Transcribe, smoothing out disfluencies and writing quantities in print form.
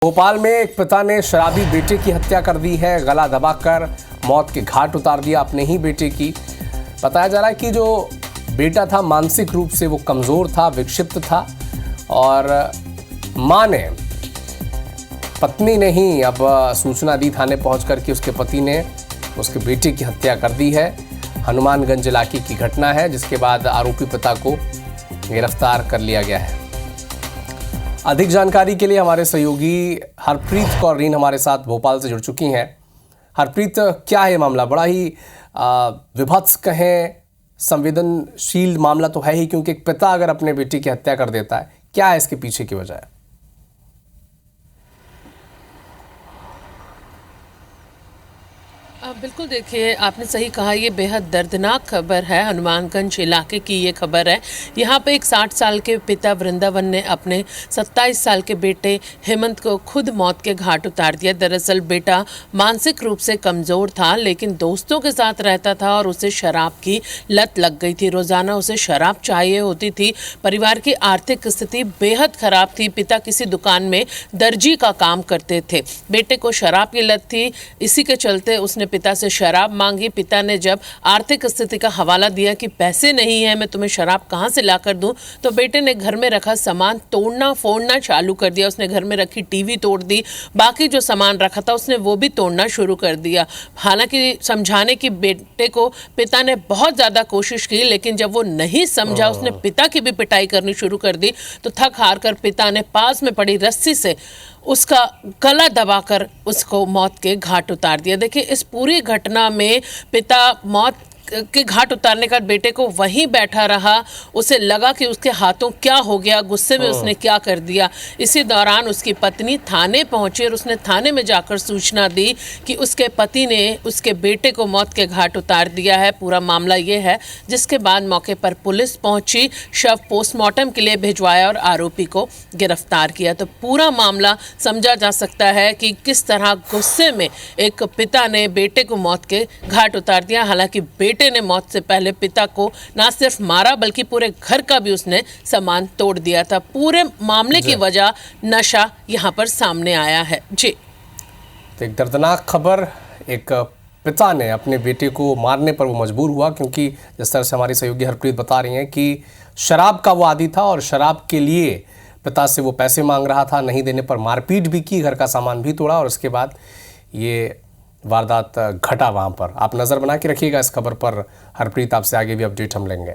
भोपाल में एक पिता ने शराबी बेटे की हत्या कर दी है। गला दबाकर मौत के घाट उतार दिया अपने ही बेटे की। बताया जा रहा है कि जो बेटा था मानसिक रूप से वो कमजोर था, विक्षिप्त था और मां ने, पत्नी ने ही अब सूचना दी थाने पहुंचकर कि उसके पति ने उसके बेटे की हत्या कर दी है। हनुमानगंज इलाके की घटना है, जिसके बाद आरोपी पिता को गिरफ्तार कर लिया गया है। अधिक जानकारी के लिए हमारे सहयोगी हरप्रीत कौर रीन हमारे साथ भोपाल से जुड़ चुकी हैं। हरप्रीत, क्या है मामला? बड़ा ही विभत्स कहें, संवेदनशील मामला तो है ही, क्योंकि एक पिता अगर अपने बेटे की हत्या कर देता है, क्या है इसके पीछे की वजह? बिल्कुल, देखिए आपने सही कहा, ये बेहद दर्दनाक खबर है। हनुमानगंज इलाके की ये खबर है। यहाँ पे एक 60 साल के पिता वृंदावन ने अपने 27 साल के बेटे हेमंत को खुद मौत के घाट उतार दिया। दरअसल बेटा मानसिक रूप से कमज़ोर था, लेकिन दोस्तों के साथ रहता था और उसे शराब की लत लग गई थी। रोज़ाना उसे शराब चाहिए होती थी। परिवार की आर्थिक स्थिति बेहद ख़राब थी। पिता किसी दुकान में दर्जी का काम करते थे। बेटे को शराब की लत थी, इसी के चलते उसने पिता से शराब मांगी। पिता ने जब आर्थिक स्थिति का हवाला दिया कि पैसे नहीं है, मैं तुम्हें शराब कहाँ से ला कर दूँ, तो बेटे ने घर में रखा सामान तोड़ना फोड़ना चालू कर दिया। उसने घर में रखी टीवी तोड़ दी, बाकी जो सामान रखा था उसने वो भी तोड़ना शुरू कर दिया। हालांकि समझाने की बेटे को पिता ने बहुत ज़्यादा कोशिश की, लेकिन जब वो नहीं समझा, उसने पिता की भी पिटाई करनी शुरू कर दी। तो थक हार कर पिता ने पास में पड़ी रस्सी से उसका गला दबाकर उसको मौत के घाट उतार दिया। देखिए, इस पूरी घटना में पिता मौत के घाट उतारने का बेटे को वहीं बैठा रहा। उसे लगा कि उसके हाथों क्या हो गया, गुस्से में उसने क्या कर दिया। इसी दौरान उसकी पत्नी थाने पहुंची और उसने थाने में जाकर सूचना दी कि उसके पति ने उसके बेटे को मौत के घाट उतार दिया है। पूरा मामला ये है, जिसके बाद मौके पर पुलिस पहुंची, शव पोस्टमार्टम के लिए भिजवाया और आरोपी को गिरफ्तार किया। तो पूरा मामला समझा जा सकता है कि किस तरह गुस्से में एक पिता ने बेटे को मौत के घाट उतार दिया। हालांकि बेटे ने मौत से पहले पिता को ना सिर्फ मारा, बल्कि पूरे घर का भी उसने सामान तोड़ दिया था। पूरे मामले की वजह नशा यहाँ पर सामने आया है। जी, तो एक दर्दनाक खबर, एक पिता ने अपने बेटे को मारने पर वो मजबूर हुआ, क्योंकि जिस तरह से हमारी सहयोगी हरप्रीत बता रही हैं कि शराब का वो आदी था और शराब के लिए पिता से वो पैसे मांग रहा था। नहीं देने पर मारपीट भी की, घर का सामान भी तोड़ा और उसके बाद ये वारदात घटा वहाँ पर। आप नज़र बना के रखिएगा इस खबर पर। हरप्रीत, आपसे आगे भी अपडेट हम लेंगे।